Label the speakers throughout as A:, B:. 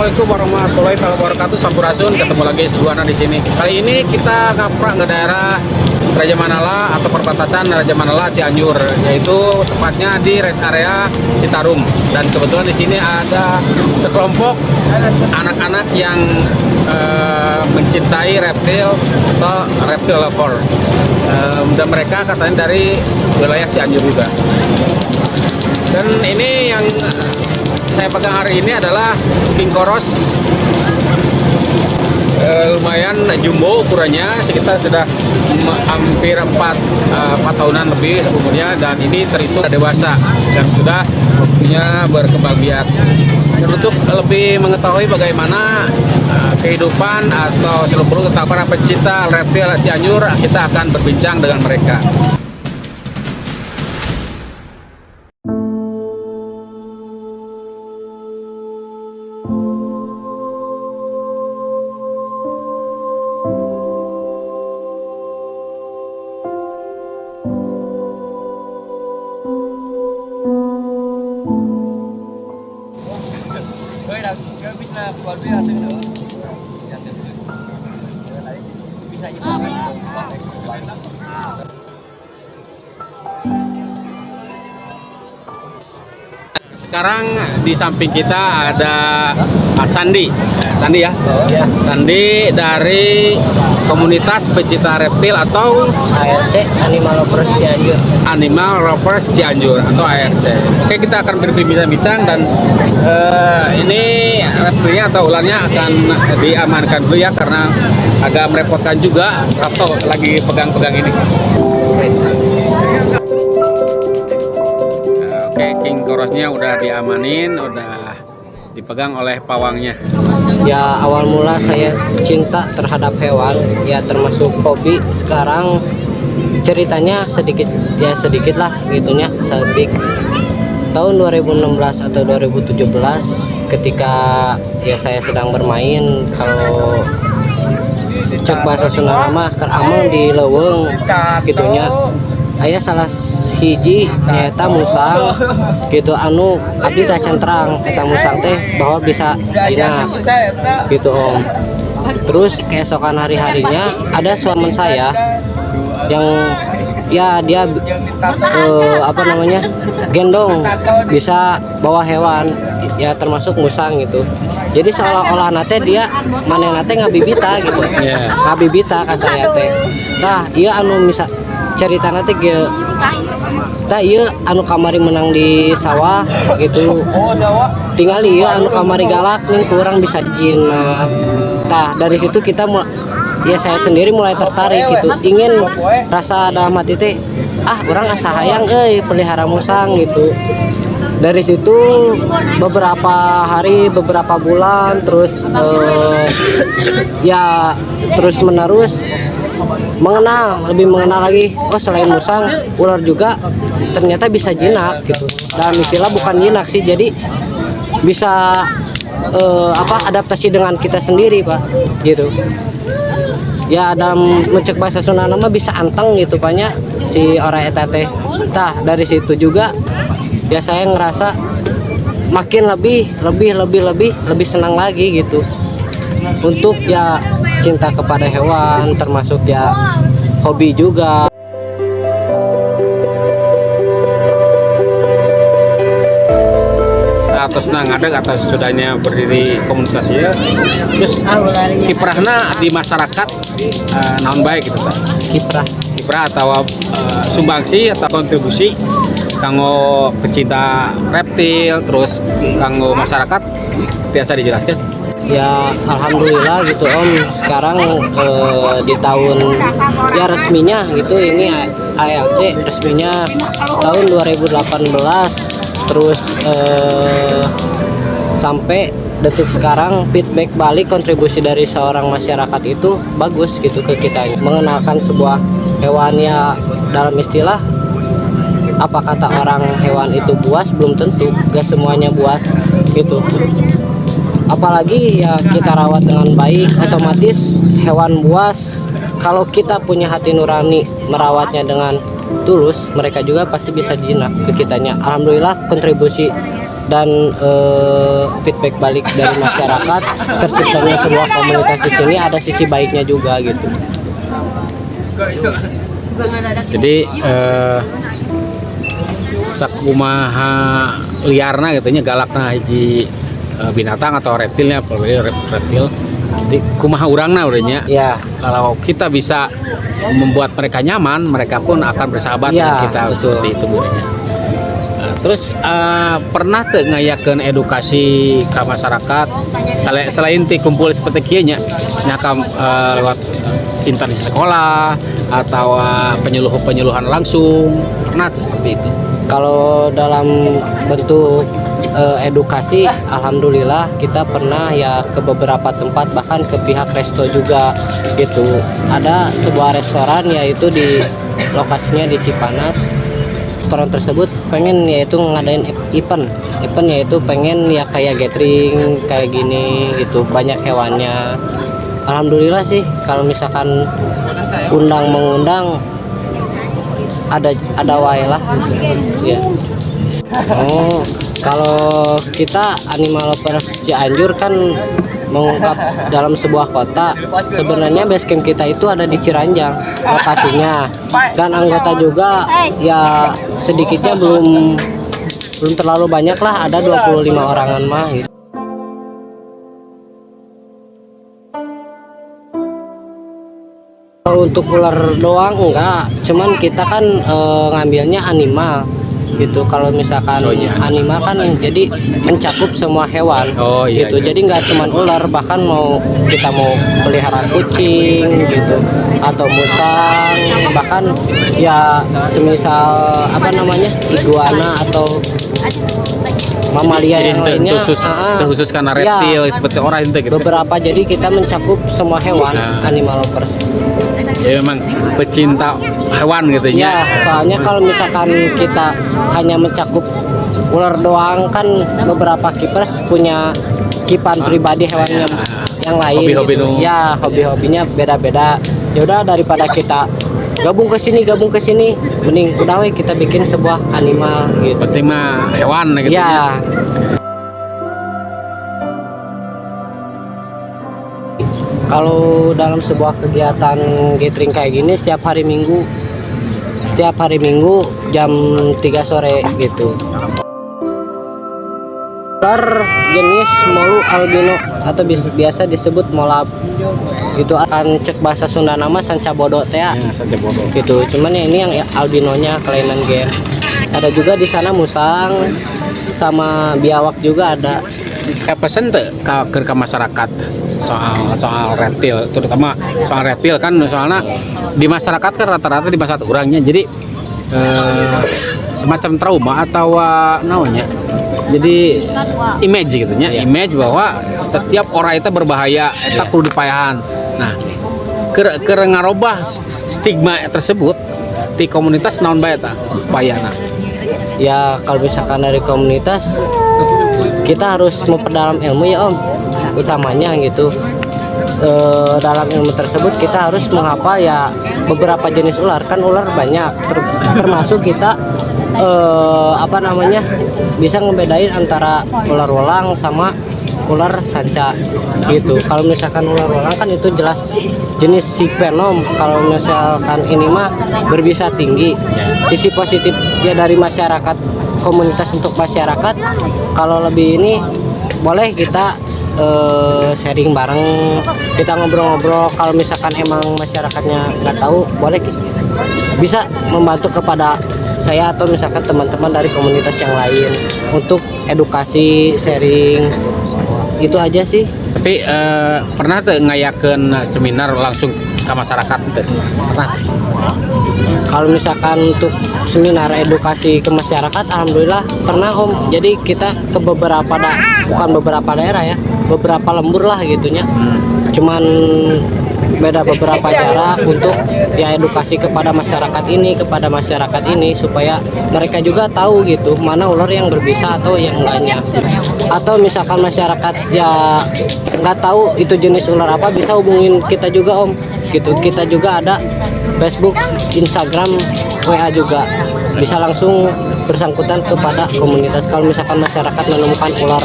A: Assalamualaikum warahmatullahi wabarakatuh. Sampurasun, ketemu lagi Subuana di sini. Kali ini kita ngaprak ke daerah Raja Manala atau perbatasan Raja Manala Cianjur, yaitu tepatnya di rest area Citarum. Dan kebetulan di sini ada sekelompok anak-anak yang mencintai reptil atau reptil lover. Dan mereka katanya dari wilayah Cianjur juga. Dan ini yang saya pegang hari ini adalah King Koros, lumayan jumbo ukurannya, sekitar sudah hampir 4 tahunan lebih umurnya, dan ini terhitung dewasa dan sudah waktunya berkembang biak. Dan untuk lebih mengetahui bagaimana kehidupan atau seluk-beluk tentang para pecinta reptil Cianjur, kita akan berbincang dengan mereka. Sekarang di samping kita ada Sandi ya, Sandi dari komunitas pecinta reptil atau
B: ARC, Animal Lovers Cianjur.
A: Animal Lovers Cianjur atau ARC. Oke, kita akan berbincang-bincang, dan ini reptilnya atau ularnya akan diamankan dulu ya, karena agak merepotkan juga atau lagi pegang-pegang ini. Oke, King Korosnya udah diamanin, udah dipegang oleh pawangnya.
B: Ya, awal mula saya cinta terhadap hewan, ya termasuk hobi. Sekarang ceritanya sedikit lah gitunya. Tahun 2016 atau 2017 ketika ya saya sedang bermain, kalau cek bahasa Sunda mah keramang di leuweung gitunya. Aya salah hiji nyata musang gitu, anu abdi teh centrang eta musang teh bahwa bisa jinak gitu om. Terus keesokan hari-harinya ada suami saya yang ya dia gendong, bisa bawa hewan ya termasuk musang gitu. Jadi seolah-olah nate dia maneh nate ngabibita gitu, ngabibita ka saya teh. Nah iya anu bisa cerita nanti ge tak iya anu kamari menang di sawah gitu, tinggal iya anu kamari galak nih kurang bisa jina. Nah dari situ kita ya saya sendiri mulai tertarik gitu, ingin rasa dalam hati teh orang asa hayang pelihara musang gitu. Dari situ beberapa hari, beberapa bulan terus ya terus menerus lebih mengenal lagi, selain musang, ular juga ternyata bisa jinak gitu. Dalam istilah bukan jinak sih, jadi bisa adaptasi dengan kita sendiri pak gitu. Ya dalam mencek bahasa Sunda nama bisa anteng gitu banyak si orang eta teh. Tah dari situ juga ya saya ngerasa makin lebih senang lagi gitu untuk ya cinta kepada hewan, termasuk ya hobi juga.
A: Atas ngadeg atas sudahnya berdiri komunitasnya, terus kiprahna di masyarakat naon baik gitu kan? Kiprah atau sumbangsi atau kontribusi kanggo pecinta reptil, terus kanggo masyarakat biasa dijelaskan.
B: Ya alhamdulillah gitu om, sekarang di tahun ya resminya gitu, ini ALC resminya tahun 2018, terus sampai detik sekarang feedback balik kontribusi dari seorang masyarakat itu bagus gitu ke kita, mengenalkan sebuah hewan ya dalam istilah apa kata orang hewan itu buas, belum tentu, gak semuanya buas gitu. Apalagi ya kita rawat dengan baik, otomatis hewan buas kalau kita punya hati nurani merawatnya dengan tulus, mereka juga pasti bisa jinak ke kitanya. Alhamdulillah kontribusi dan feedback balik dari masyarakat, terciptanya sebuah komunitas di sini ada sisi baiknya juga gitu.
A: Jadi sakumaha liarna gitu nya galakna hiji binatang atau reptilnya, reptil. Jadi kumaha urangna urangnya.
B: Ya,
A: Kalau kita bisa membuat mereka nyaman, mereka pun akan bersahabat
B: Ya,
A: dengan kita.
B: betul.
A: Seperti itu urangnya. Terus pernah tuh ngayakeun edukasi ke masyarakat selain ti kumpul seperti kieu nya lewat instansi sekolah atau penyuluhan langsung, pernah tuh seperti itu.
B: kalau dalam bentuk edukasi, alhamdulillah kita pernah ya ke beberapa tempat, bahkan ke pihak resto juga gitu. Ada sebuah restoran yaitu di lokasinya di Cipanas. Restoran tersebut pengen yaitu ngadain event yaitu pengen ya kayak gathering kayak gini gitu, banyak hewannya. Alhamdulillah sih kalau misalkan mengundang ada wae lah gitu. Ya. Oh, kalau kita Animal Lovers Cianjur kan mengungkap dalam sebuah kota. Sebenarnya base camp kita itu ada di Ciranjang lokasinya, dan anggota juga ya sedikitnya belum terlalu banyak lah, ada 25 orangan mah gitu. Kalau untuk ular doang enggak, cuman kita kan ngambilnya animal gitu. Kalau misalkan animal kan jadi mencakup semua hewan gitu. Jadi nggak cuman ular, bahkan kita mau pelihara kucing gitu atau musang, bahkan ya semisal iguana atau mamalia yang lainnya,
A: khusus karena reptil seperti orang itu gitu.
B: Beberapa, jadi kita mencakup semua hewan, animal lovers.
A: Ya memang pecinta hewan gitu
B: ya. Soalnya kalau misalkan kita hanya mencakup ular doang kan, beberapa keepers punya kipan pribadi hewannya yang lain.
A: Hobi-hobi
B: gitu. Ya, hobi-hobinya beda-beda. Ya udah, daripada kita gabung ke sini, mending udah we kita bikin sebuah animal gitu.
A: Penting mah hewan gitu
B: ya. Kalau dalam sebuah kegiatan gathering kayak gini setiap hari Minggu jam 3 sore gitu. Ular jenis molu albino atau biasa disebut molab itu, akan cek bahasa Sunda nama sancabodo teh
A: sancabodo
B: gitu. Cuman ya ini yang albinonya kelainan gen. Ada juga di sana musang sama biawak juga ada.
A: Pesan tuh ke masyarakat soal reptil, terutama soal reptil kan, soalnya di masyarakat kan rata-rata di masyarakat orangnya jadi semacam trauma atau namanya, jadi image gitu nya, image bahwa setiap orang itu berbahaya, tak perlu dipayahan. Nah, ke ngarobah stigma tersebut di komunitas naon bae ta upayana.
B: Ya kalau misalkan dari komunitas kita harus memperdalam ilmu ya Om, utamanya gitu. Dalam ilmu tersebut kita harus menghafal ya beberapa jenis ular, kan ular banyak, termasuk kita bisa ngebedain antara ular walang sama ular sanca gitu. Kalau misalkan ular walang kan itu jelas jenis si venom, kalau misalkan ini mah berbisa tinggi. Sisi positif ya dari masyarakat, komunitas untuk masyarakat, kalau lebih ini boleh kita sharing bareng, kita ngobrol-ngobrol. Kalau misalkan emang masyarakatnya nggak tahu, boleh bisa membantu kepada saya atau misalkan teman-teman dari komunitas yang lain untuk edukasi, sharing, itu aja sih.
A: Tapi pernah tuh ngayakeun seminar langsung ke masyarakat gitu? Pernah?
B: Kalau misalkan untuk seminar edukasi ke masyarakat, alhamdulillah pernah Om. Jadi kita ke bukan beberapa daerah ya, beberapa lembur lah gitunya. Cuman beda beberapa jarak untuk ya edukasi kepada masyarakat ini supaya mereka juga tahu gitu mana ular yang berbisa atau yang enggaknya. Atau misalkan masyarakat ya nggak tahu itu jenis ular apa, bisa hubungin kita juga Om gitu. Kita juga ada Facebook, Instagram, WA juga, bisa langsung bersangkutan kepada komunitas. Kalau misalkan masyarakat menemukan ular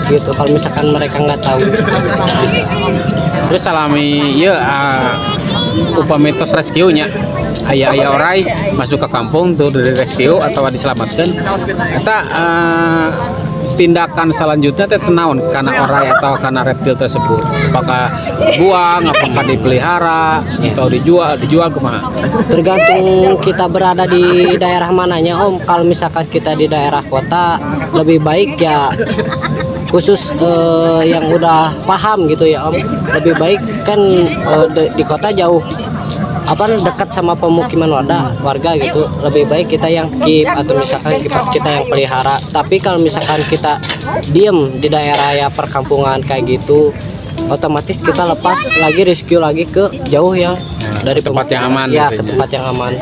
B: gitu, kalau misalkan mereka nggak tahu.
A: Terus salami ya upami tos rescue nya ayah orai masuk ke kampung tuh dari rescue atau diselamatkan eta tindakan selanjutnya teh naon karena orai atau karena reptil tersebut, apakah buang, apakah dipelihara atau dijual kemana?
B: Tergantung kita berada di daerah mananya Om. Kalau misalkan kita di daerah kota, lebih baik ya khusus yang udah paham gitu ya Om, lebih baik kan di kota jauh dekat sama pemukiman warga gitu, lebih baik kita yang keep atau misalkan kita yang pelihara. Tapi kalau misalkan kita diem di daerah ya perkampungan kayak gitu, otomatis kita lepas lagi, rescue lagi ke jauh yang dari
A: tempat yang aman
B: ya,
A: gitu
B: ke
A: ya.
B: tempat yang aman.